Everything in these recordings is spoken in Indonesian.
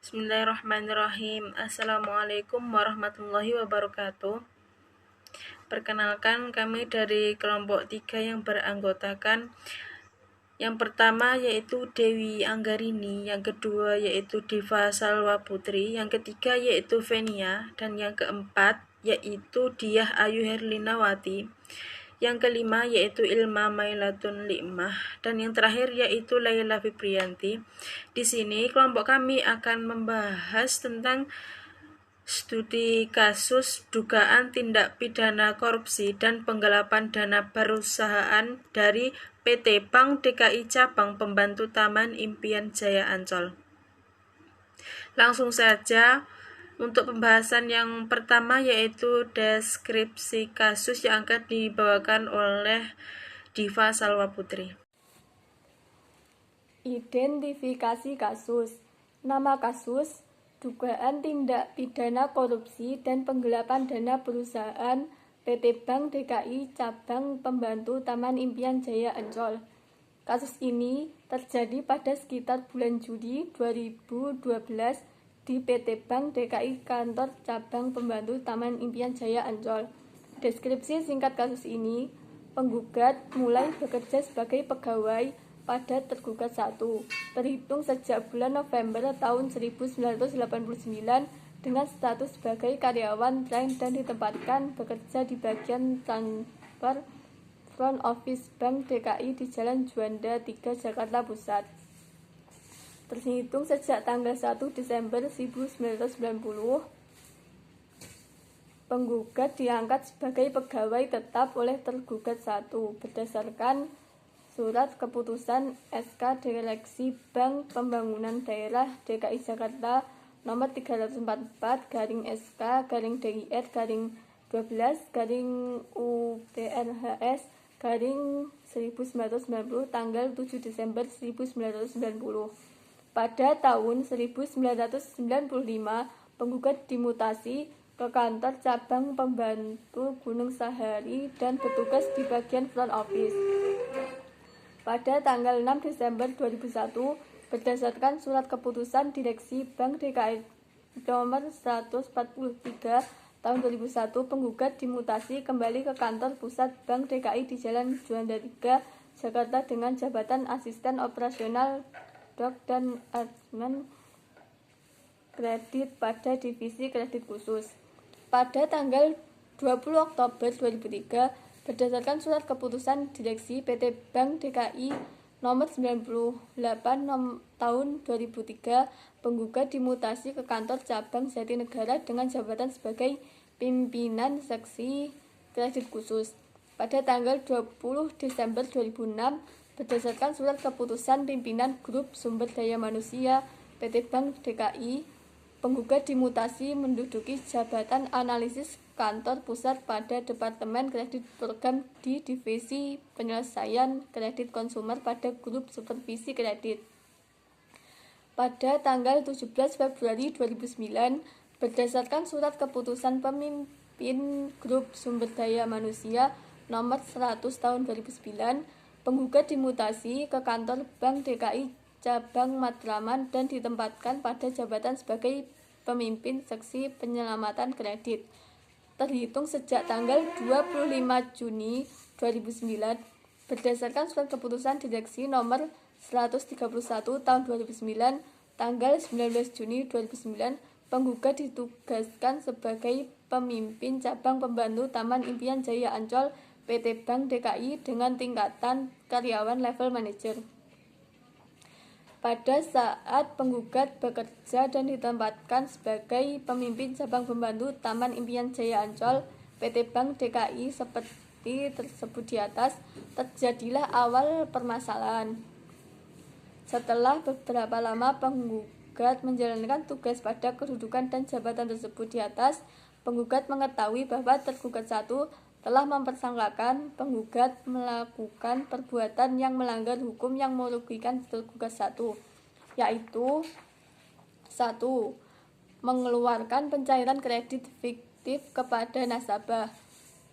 Bismillahirrahmanirrahim. Assalamualaikum warahmatullahi wabarakatuh. Perkenalkan, kami dari kelompok 3 yang beranggotakan yang pertama yaitu Dewi Anggarini, yang kedua yaitu Diva Salwa Putri, yang ketiga yaitu Venia, dan yang keempat yaitu Diah Ayu Herlinawati, yang kelima yaitu Ilma Mailatun Likmah, dan yang terakhir yaitu Laila Fibrianti. Di sini kelompok kami akan membahas tentang studi kasus dugaan tindak pidana korupsi dan penggelapan dana perusahaan dari PT Bank DKI Cabang Pembantu Taman Impian Jaya Ancol. Langsung saja untuk pembahasan yang pertama yaitu deskripsi kasus yang akan dibawakan oleh Diva Salwa Putri. Identifikasi kasus. Nama kasus: dugaan tindak pidana korupsi dan penggelapan dana perusahaan PT Bank DKI Cabang Pembantu Taman Impian Jaya Ancol. Kasus ini terjadi pada sekitar bulan Juli 2012 di PT Bank DKI Kantor Cabang Pembantu Taman Impian Jaya Ancol. Deskripsi singkat kasus ini: penggugat mulai bekerja sebagai pegawai pada tergugat 1 terhitung sejak bulan November tahun 1989 dengan status sebagai karyawan train dan ditempatkan bekerja di bagian transfer front office Bank DKI di Jalan Juanda 3 Jakarta Pusat. Terhitung sejak tanggal 1 Desember 1990, penggugat diangkat sebagai pegawai tetap oleh tergugat 1 berdasarkan Surat Keputusan SK Direksi Bank Pembangunan Daerah DKI Jakarta nomor 304/DIS/UPRHS/1990 tanggal 7 Desember 1990. Pada tahun 1995, penggugat dimutasi ke kantor cabang pembantu Gunung Sahari dan bertugas di bagian front office. Pada tanggal 6 Desember 2001, berdasarkan Surat Keputusan Direksi Bank DKI nomor 143 tahun 2001, penggugat dimutasi kembali ke kantor pusat Bank DKI di Jalan Juanda 3, Jakarta dengan jabatan Asisten Operasional Dok dan Admin Kredit pada Divisi Kredit Khusus. Pada tanggal 20 Oktober 2003, berdasarkan Surat Keputusan Direksi PT Bank DKI nomor 98 tahun 2003, penggugat dimutasi ke kantor cabang Jatinegara dengan jabatan sebagai pimpinan seksi kredit khusus. Pada tanggal 20 Desember 2006, berdasarkan Surat Keputusan Pimpinan Grup Sumber Daya Manusia PT Bank DKI, penggugat dimutasi menduduki jabatan analisis kantor pusat pada Departemen Kredit Program di Divisi Penyelesaian Kredit Konsumer pada Grup Supervisi Kredit. Pada tanggal 17 Februari 2009, berdasarkan Surat Keputusan Pemimpin Grup Sumber Daya Manusia nomor 100 tahun 2009, penggugat dimutasi ke kantor Bank DKI Cabang Matraman dan ditempatkan pada jabatan sebagai pemimpin seksi penyelamatan kredit. Terhitung sejak tanggal 25 Juni 2009, berdasarkan Surat Keputusan Direksi nomor 131 tahun 2009, tanggal 19 Juni 2009, penggugat ditugaskan sebagai pemimpin cabang pembantu Taman Impian Jaya Ancol PT Bank DKI dengan tingkatan karyawan level manajer. Pada saat penggugat bekerja dan ditempatkan sebagai pemimpin cabang pembantu Taman Impian Jaya Ancol PT Bank DKI seperti tersebut di atas, terjadilah awal permasalahan. Setelah beberapa lama penggugat menjalankan tugas pada kedudukan dan jabatan tersebut di atas, penggugat mengetahui bahwa tergugat 1 telah mempersangkakan penggugat melakukan perbuatan yang melanggar hukum yang merugikan tergugat 1, yaitu 1. Mengeluarkan pencairan kredit fiktif kepada nasabah.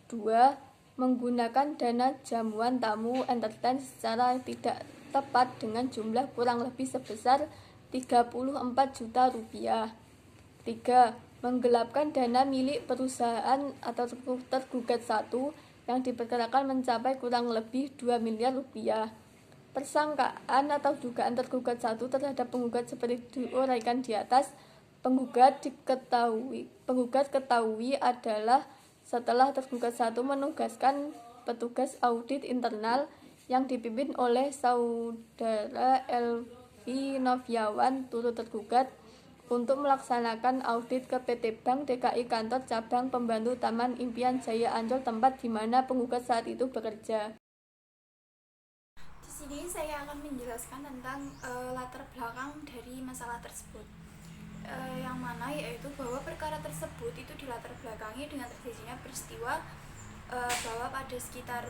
2. Menggunakan dana jamuan tamu entertain secara tidak tepat dengan jumlah kurang lebih sebesar 34 juta rupiah. 3. Menggelapkan dana milik perusahaan atau tergugat 1 yang diperkirakan mencapai kurang lebih 2 miliar rupiah. Persangkaan atau dugaan tergugat 1 terhadap penggugat seperti diuraikan di atas. Penggugat ketahui adalah setelah tergugat 1 menugaskan petugas audit internal yang dipimpin oleh Saudara Elvi Noviawan turut tergugat untuk melaksanakan audit ke PT Bank DKI Kantor Cabang Pembantu Taman Impian Jaya Ancol, tempat di mana penggugat saat itu bekerja. Di sini saya akan menjelaskan tentang latar belakang dari masalah tersebut. Yang mana yaitu bahwa perkara tersebut itu dilatar belakangi dengan terjadinya peristiwa bahwa pada sekitar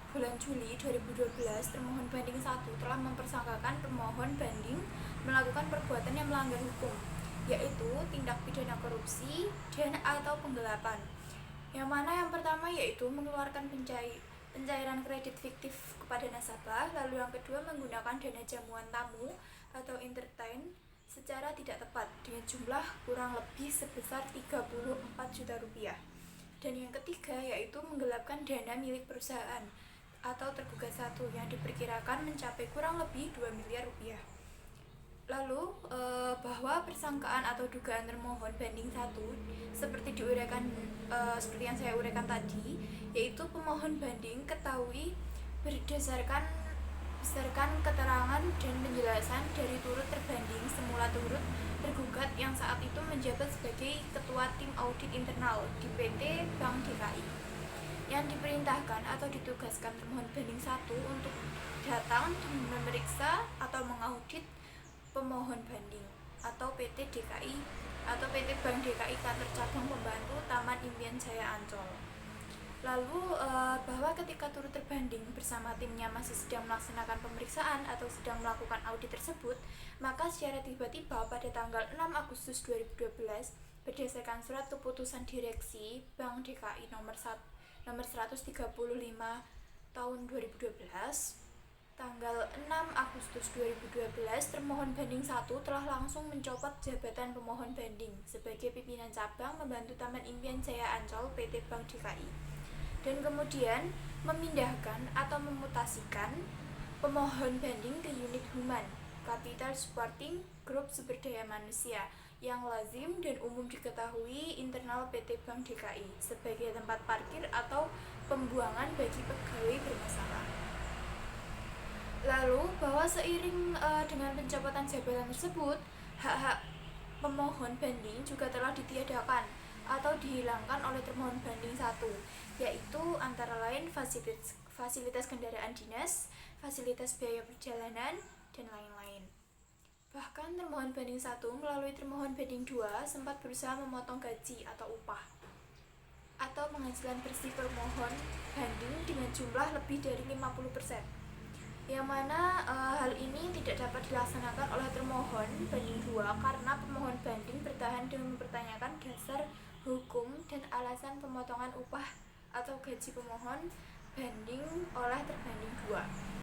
bulan Juli 2012 termohon banding 1 telah mempersangkakan pemohon banding melakukan perbuatan yang melanggar hukum, yaitu tindak pidana korupsi dan atau penggelapan. Yang mana yang pertama yaitu mengeluarkan pencairan kredit fiktif kepada nasabah, lalu yang kedua menggunakan dana jamuan tamu atau entertain secara tidak tepat dengan jumlah kurang lebih sebesar 34 juta rupiah. Dan yang ketiga yaitu menggelapkan dana milik perusahaan atau tergugat 1 yang diperkirakan mencapai kurang lebih 2 miliar rupiah. Lalu bahwa persangkaan atau dugaan termohon banding 1 seperti yang saya uraikan tadi, yaitu pemohon banding ketahui berdasarkan keterangan dan penjelasan dari turut terbanding semula turut tergugat yang saat itu menjabat sebagai ketua tim audit internal di PT Bank DKI, yang diperintahkan atau ditugaskan termohon banding 1 untuk datang dan memeriksa atau mengaudit pemohon banding atau PT DKI atau PT Bank DKI Kantor Cabang Pembantu Taman Impian Jaya Ancol. Lalu bahwa ketika turut terbanding bersama timnya masih sedang melaksanakan pemeriksaan atau sedang melakukan audit tersebut, maka secara tiba-tiba pada tanggal 6 Agustus 2012 berdasarkan surat keputusan direksi Bank DKI nomor 135 tahun 2012, tanggal 6 Agustus 2012 termohon banding 1 telah langsung mencopot jabatan pemohon banding sebagai pimpinan cabang membantu Taman Impian Jaya Ancol PT Bank DKI, dan kemudian memindahkan atau memutasikan pemohon banding ke unit Human Capital Supporting Group Sumber Daya Manusia yang lazim dan umum diketahui internal PT Bank DKI sebagai tempat parkir atau pembuangan bagi pegawai bermasalah. Lalu bahwa seiring dengan pencopotan jabatan tersebut, hak-hak pemohon banding juga telah ditiadakan atau dihilangkan oleh termohon banding 1, yaitu antara lain fasilitas kendaraan dinas, fasilitas biaya perjalanan, dan lain-lain. Bahkan termohon banding 1 melalui termohon banding 2 sempat berusaha memotong gaji atau upah atau penghasilan bersih pemohon banding dengan jumlah lebih dari 50%, yang mana hal ini tidak dapat dilaksanakan oleh termohon banding 2 karena pemohon banding bertahan dengan mempertanyakan dasar hukum dan alasan pemotongan upah atau gaji pemohon banding oleh terbanding 2.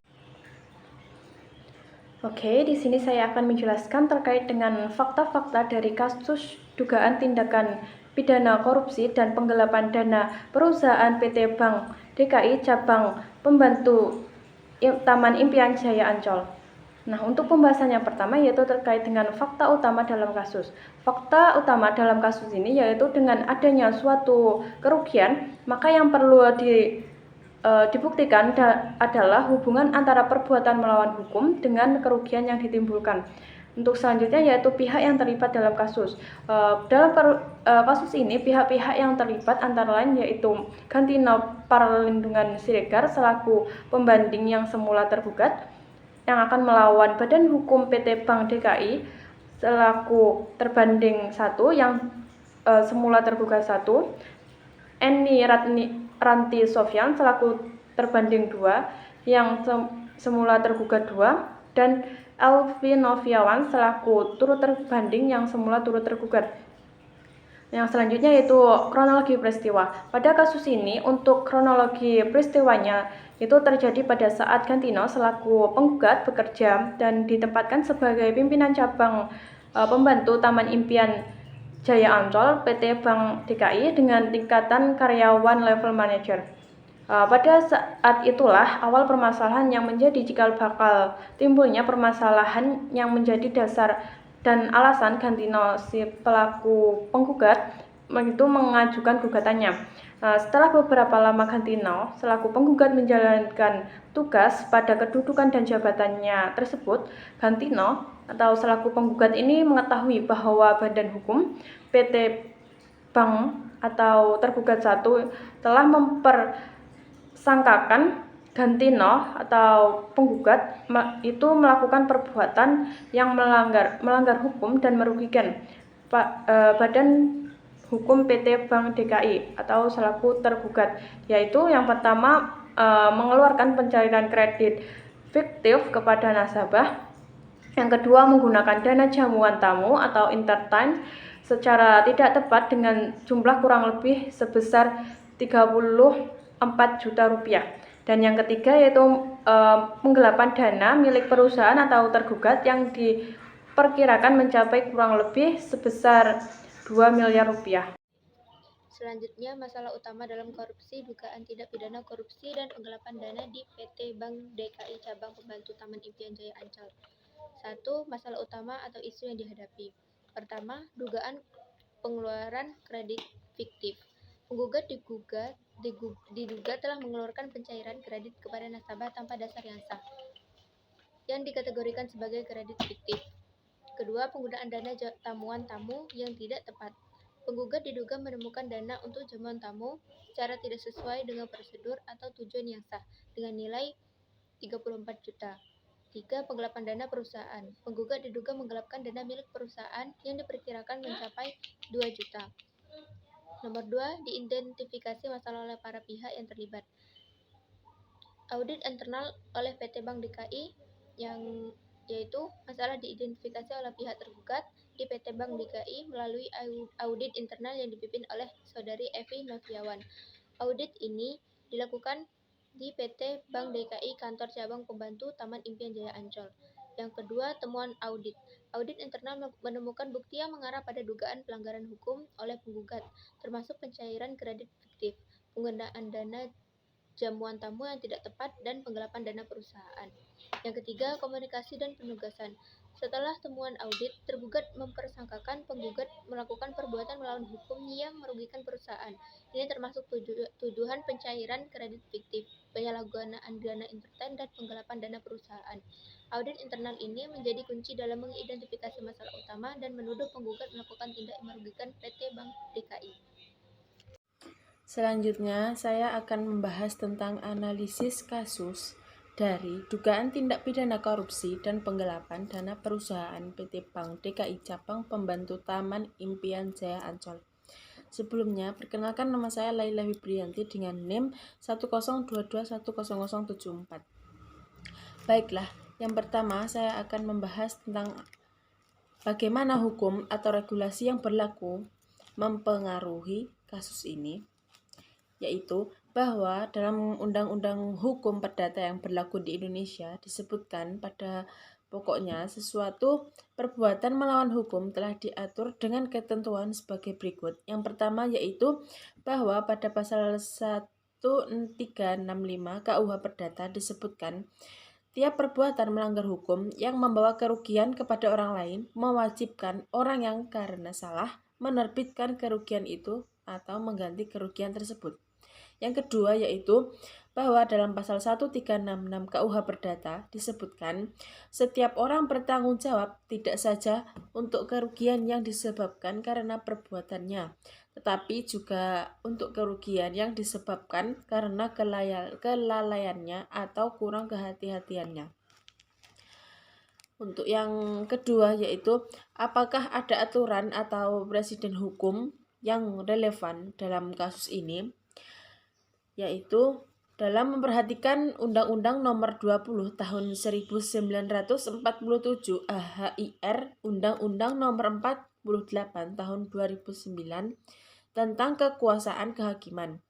Oke, di sini saya akan menjelaskan terkait dengan fakta-fakta dari kasus dugaan tindakan pidana korupsi dan penggelapan dana perusahaan PT Bank DKI Cabang Pembantu Taman Impian Jaya Ancol. Nah, untuk pembahasan yang pertama yaitu terkait dengan fakta utama dalam kasus. Fakta utama dalam kasus ini yaitu dengan adanya suatu kerugian, maka yang perlu dibuktikan adalah hubungan antara perbuatan melawan hukum dengan kerugian yang ditimbulkan. Untuk selanjutnya yaitu pihak yang terlibat dalam kasus. Dalam kasus ini pihak-pihak yang terlibat antara lain yaitu Gantina Perlindungan Siregar selaku pembanding yang semula tergugat, yang akan melawan Badan Hukum PT Bank DKI selaku terbanding 1 yang semula tergugat 1, Eni Ranti Sofyan selaku terbanding 2 yang semula tergugat 2, dan Elvi Noviawan selaku turut terbanding yang semula turut tergugat. Yang selanjutnya yaitu kronologi peristiwa. Pada kasus ini, untuk kronologi peristiwanya itu terjadi pada saat Gantino selaku penggugat bekerja dan ditempatkan sebagai pimpinan cabang pembantu Taman Impian Jaya Ancol PT Bank DKI dengan tingkatan karyawan level manager. Pada saat itulah awal permasalahan yang menjadi cikal bakal timbulnya permasalahan yang menjadi dasar dan alasan Gantino si pelaku penggugat itu mengajukan gugatannya. Setelah beberapa lama Gantino selaku penggugat menjalankan tugas pada kedudukan dan jabatannya tersebut, Gantino atau selaku penggugat ini mengetahui bahwa Badan Hukum PT Bank atau tergugat 1 telah mempersangkakan Gantino atau penggugat itu melakukan perbuatan yang melanggar hukum dan merugikan Badan Hukum PT Bank DKI atau selaku tergugat, yaitu yang pertama mengeluarkan pencairan kredit fiktif kepada nasabah, yang kedua menggunakan dana jamuan tamu atau entertain secara tidak tepat dengan jumlah kurang lebih sebesar 34 juta rupiah. Dan yang ketiga yaitu penggelapan dana milik perusahaan atau tergugat yang diperkirakan mencapai kurang lebih sebesar 2 miliar rupiah. Selanjutnya, masalah utama dalam korupsi, dugaan tindak pidana korupsi dan penggelapan dana di PT Bank DKI Cabang Pembantu Taman Impian Jaya Ancol. 1. Masalah utama atau isu yang dihadapi. Pertama, dugaan pengeluaran kredit fiktif. Penggugat diduga telah mengeluarkan pencairan kredit kepada nasabah tanpa dasar yang sah, yang dikategorikan sebagai kredit fiktif. Kedua, penggunaan dana jamuan tamu yang tidak tepat. Penggugat diduga menemukan dana untuk jamuan tamu secara tidak sesuai dengan prosedur atau tujuan yang sah dengan nilai 34 juta. 3. Penggelapan dana perusahaan. Penggugat diduga menggelapkan dana milik perusahaan yang diperkirakan mencapai 2 juta. Nomor 2, diidentifikasi masalah oleh para pihak yang terlibat. Audit internal oleh PT Bank DKI yaitu masalah diidentifikasi oleh pihak tergugat di PT Bank DKI melalui audit internal yang dipimpin oleh Saudari Evi Noviawan. Audit ini dilakukan di PT Bank DKI Kantor Cabang Pembantu Taman Impian Jaya Ancol. Yang kedua, temuan audit. Audit internal menemukan bukti yang mengarah pada dugaan pelanggaran hukum oleh penggugat, termasuk pencairan kredit fiktif, penggunaan dana jamuan tamu yang tidak tepat, dan penggelapan dana perusahaan. Yang ketiga, komunikasi dan penugasan. Setelah temuan audit, tergugat mempersangkakan penggugat melakukan perbuatan melawan hukum yang merugikan perusahaan. Ini termasuk tuduhan pencairan kredit fiktif, penyalahgunaan dana entertain, dan penggelapan dana perusahaan. Audit internal ini menjadi kunci dalam mengidentifikasi masalah utama dan menuduh penggugat melakukan tindak merugikan PT Bank DKI. Selanjutnya, saya akan membahas tentang analisis kasus dari dugaan tindak pidana korupsi dan penggelapan dana perusahaan PT Bank DKI Cabang Pembantu Taman Impian Jaya Ancol. Sebelumnya, perkenalkan nama saya Laila Wibrianti dengan NIM 102210074. Baiklah, yang pertama saya akan membahas tentang bagaimana hukum atau regulasi yang berlaku mempengaruhi kasus ini, yaitu bahwa dalam Undang-Undang Hukum Perdata yang berlaku di Indonesia disebutkan pada pokoknya sesuatu perbuatan melawan hukum telah diatur dengan ketentuan sebagai berikut. Yang pertama yaitu bahwa pada pasal 1365 KUH Perdata disebutkan tiap perbuatan melanggar hukum yang membawa kerugian kepada orang lain mewajibkan orang yang karena salah menerbitkan kerugian itu atau mengganti kerugian tersebut. Yang kedua yaitu bahwa dalam pasal 1366 KUH Perdata disebutkan setiap orang bertanggung jawab tidak saja untuk kerugian yang disebabkan karena perbuatannya, tetapi juga untuk kerugian yang disebabkan karena kelalaiannya atau kurang kehati-hatiannya. Untuk yang kedua yaitu apakah ada aturan atau presiden hukum yang relevan dalam kasus ini, yaitu dalam memperhatikan Undang-Undang Nomor 20 Tahun 1947 AHIR, Undang-Undang Nomor 4 tahun 2009 tentang kekuasaan kehakiman.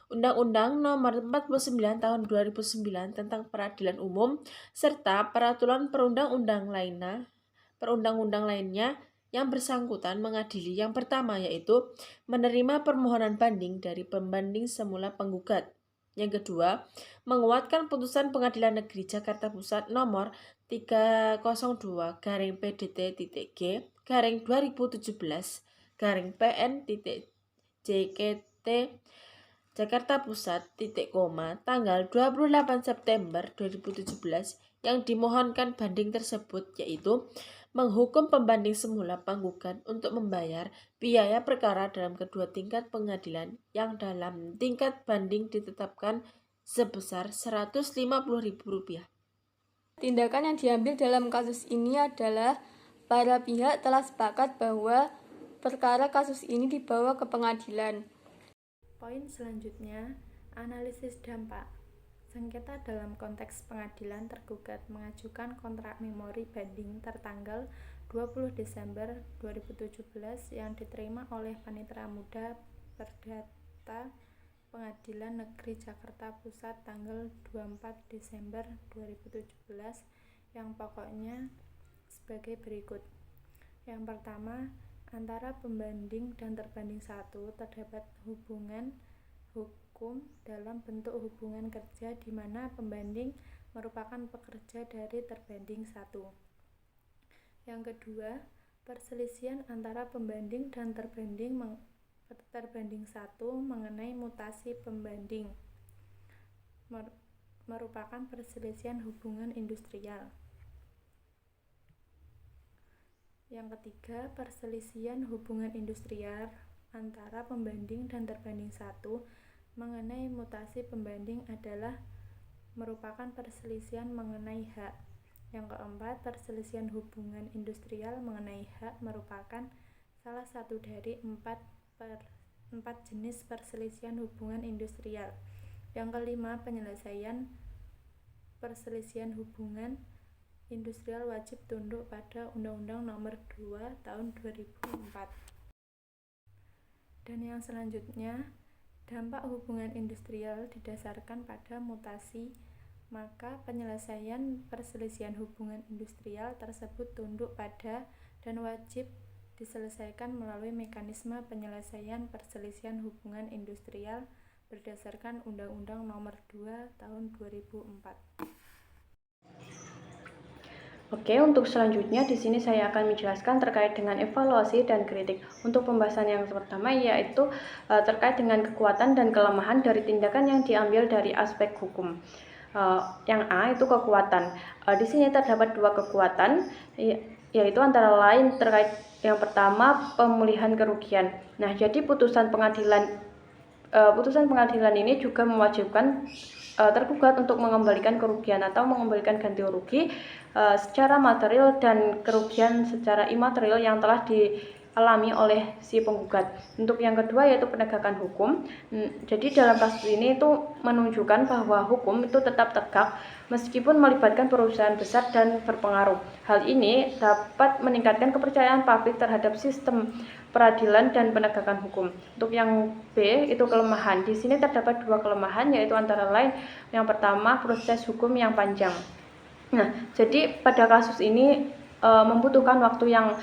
Undang-Undang Nomor 49 tahun 2009 tentang Peradilan Umum serta peraturan perundang-undang lainnya yang bersangkutan mengadili yang pertama yaitu menerima permohonan banding dari pembanding semula penggugat. Yang kedua, menguatkan putusan Pengadilan Negeri Jakarta Pusat nomor 302/PDT-G/PN.JKT Jakarta Pusat, tanggal 28 September 2017 yang dimohonkan banding tersebut yaitu menghukum pembanding semula penggugat untuk membayar biaya perkara dalam kedua tingkat pengadilan yang dalam tingkat banding ditetapkan sebesar Rp150.000. Tindakan yang diambil dalam kasus ini adalah para pihak telah sepakat bahwa perkara kasus ini dibawa ke pengadilan. Poin selanjutnya, analisis dampak. Sengketa dalam konteks pengadilan tergugat mengajukan kontrak memori banding tertanggal 20 Desember 2017 yang diterima oleh Panitera Muda Perdata Pengadilan Negeri Jakarta Pusat tanggal 24 Desember 2017 yang pokoknya sebagai berikut. Yang pertama, antara pembanding dan terbanding satu terdapat hubungan hukum dalam bentuk hubungan kerja di mana pembanding merupakan pekerja dari terbanding satu. Yang kedua, perselisihan antara pembanding dan terbanding satu mengenai mutasi pembanding merupakan perselisihan hubungan industrial. Yang ketiga, perselisihan hubungan industrial antara pembanding dan terbanding satu mengenai mutasi pembanding adalah merupakan perselisihan mengenai hak. Yang keempat, perselisihan hubungan industrial mengenai hak merupakan salah satu dari empat jenis perselisihan hubungan industrial. Yang kelima, penyelesaian perselisihan hubungan industrial wajib tunduk pada Undang-Undang Nomor 2 Tahun 2004. Dan yang selanjutnya, dampak hubungan industrial didasarkan pada mutasi, maka penyelesaian perselisihan hubungan industrial tersebut tunduk pada dan wajib diselesaikan melalui mekanisme penyelesaian perselisihan hubungan industrial berdasarkan Undang-Undang Nomor 2 Tahun 2004. Oke, untuk selanjutnya di sini saya akan menjelaskan terkait dengan evaluasi dan kritik. Untuk pembahasan yang pertama yaitu terkait dengan kekuatan dan kelemahan dari tindakan yang diambil dari aspek hukum. Yang A itu kekuatan. Di sini terdapat dua kekuatan, yaitu antara lain terkait yang pertama pemulihan kerugian. Nah, jadi putusan pengadilan ini juga mewajibkan tergugat untuk mengembalikan kerugian atau mengembalikan ganti rugi secara material dan kerugian secara imaterial yang telah dialami oleh si penggugat. Untuk yang kedua yaitu penegakan hukum. Jadi dalam kasus ini itu menunjukkan bahwa hukum itu tetap tegak meskipun melibatkan perusahaan besar dan berpengaruh. Hal ini dapat meningkatkan kepercayaan publik terhadap sistem peradilan dan penegakan hukum. Untuk yang B itu kelemahan. Di sini terdapat dua kelemahan yaitu antara lain yang pertama proses hukum yang panjang. Nah, jadi pada kasus ini membutuhkan waktu yang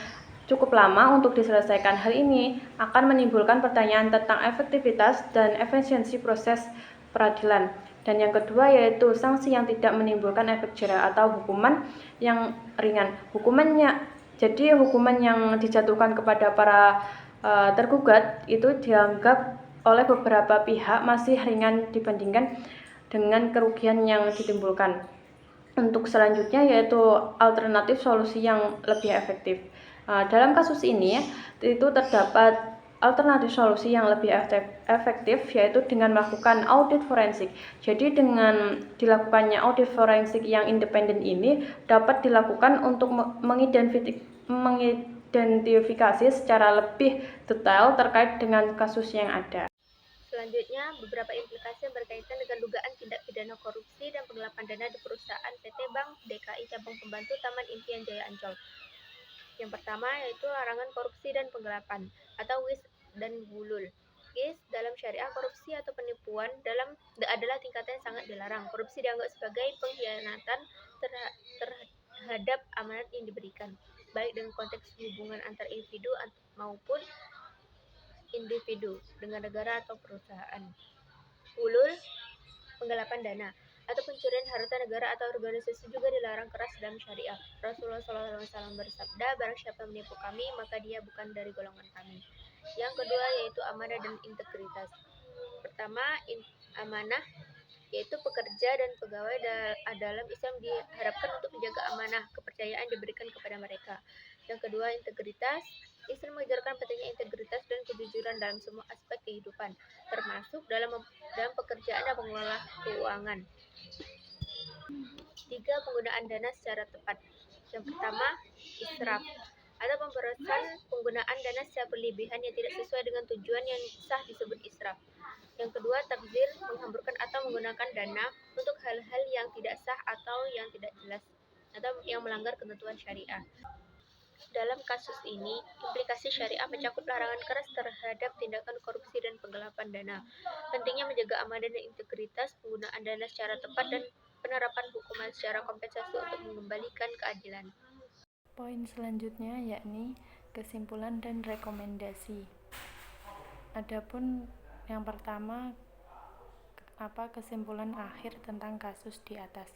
cukup lama untuk diselesaikan. Hal ini akan menimbulkan pertanyaan tentang efektivitas dan efisiensi proses peradilan. Dan yang kedua yaitu sanksi yang tidak menimbulkan efek jera atau hukuman yang ringan. Hukuman yang dijatuhkan kepada para tergugat itu dianggap oleh beberapa pihak masih ringan dibandingkan dengan kerugian yang ditimbulkan. Untuk selanjutnya yaitu alternatif solusi yang lebih efektif. Dalam kasus ini itu terdapat alternatif solusi yang lebih efektif yaitu dengan melakukan audit forensik. Jadi dengan dilakukannya audit forensik yang independen ini dapat dilakukan untuk mengidentifikasi secara lebih detail terkait dengan kasus yang ada. Selanjutnya, beberapa implikasi yang berkaitan dengan dugaan tindak pidana korupsi dan penggelapan dana di perusahaan PT Bank DKI Cabang Pembantu Taman Impian Jaya Ancol. Yang pertama yaitu larangan korupsi dan penggelapan atau WIS dan bulul. WIS dalam syariah korupsi atau penipuan adalah tingkatan yang sangat dilarang. Korupsi dianggap sebagai pengkhianatan terhadap amanat yang diberikan, baik dalam konteks hubungan antar individu maupun individu dengan negara atau perusahaan. Bulul, penggelapan dana atau pencurian harta negara atau organisasi juga dilarang keras dalam syariah. Rasulullah SAW bersabda, barang siapa menipu kami, maka dia bukan dari golongan kami. Yang kedua yaitu amanah dan integritas. Pertama, amanah yaitu pekerja dan pegawai dalam Islam diharapkan untuk menjaga amanah kepercayaan diberikan kepada mereka. Yang kedua, integritas. Islam mengajarkan pentingnya integritas dan kejujuran dalam semua aspek kehidupan, termasuk dalam pekerjaan dan pengelola keuangan. 3. Penggunaan dana secara tepat. Yang pertama, israf atau pemborosan. Penggunaan dana secara berlebihan yang tidak sesuai dengan tujuan yang sah disebut israf. Yang kedua, tabzir, menghamburkan atau menggunakan dana untuk hal-hal yang tidak sah atau yang tidak jelas atau yang melanggar ketentuan syariah. Dalam kasus ini, implikasi syariah mencakup larangan keras terhadap tindakan korupsi dan penggelapan dana. Pentingnya menjaga amanah dan integritas, penggunaan dana secara tepat, dan penerapan hukuman secara kompensasi untuk mengembalikan keadilan. Poin selanjutnya yakni kesimpulan dan rekomendasi. Adapun yang pertama, kesimpulan akhir tentang kasus di atas.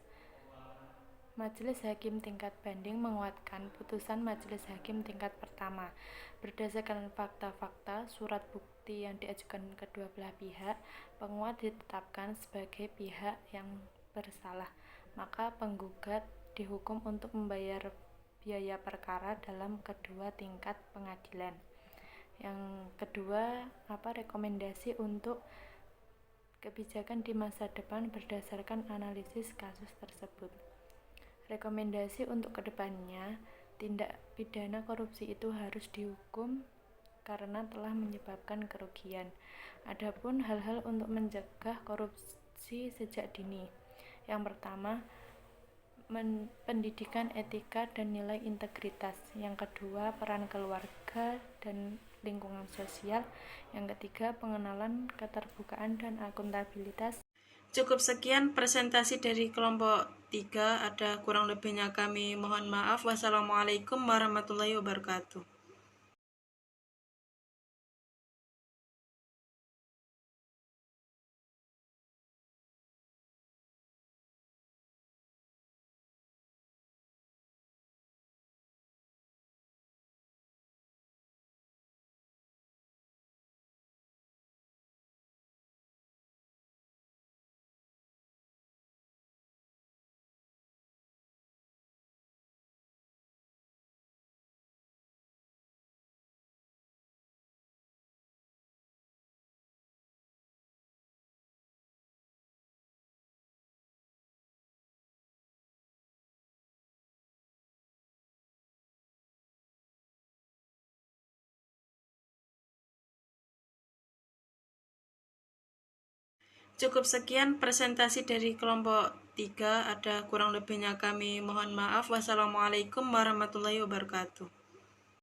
Majelis Hakim tingkat banding menguatkan putusan Majelis Hakim tingkat pertama. Berdasarkan fakta-fakta surat bukti yang diajukan kedua belah pihak, penguat ditetapkan sebagai pihak yang bersalah, maka penggugat dihukum untuk membayar biaya perkara dalam kedua tingkat pengadilan. Yang kedua, rekomendasi untuk kebijakan di masa depan berdasarkan analisis kasus tersebut. Rekomendasi untuk kedepannya, tindak pidana korupsi itu harus dihukum karena telah menyebabkan kerugian. Adapun hal-hal untuk mencegah korupsi sejak dini. Yang pertama, pendidikan etika dan nilai integritas. Yang kedua, peran keluarga dan lingkungan sosial. Yang ketiga, pengenalan keterbukaan dan akuntabilitas. Cukup sekian presentasi dari kelompok 3, ada kurang lebihnya kami mohon maaf. Wassalamualaikum warahmatullahi wabarakatuh. Cukup sekian presentasi dari kelompok 3, ada kurang lebihnya kami mohon maaf. Wassalamualaikum warahmatullahi wabarakatuh.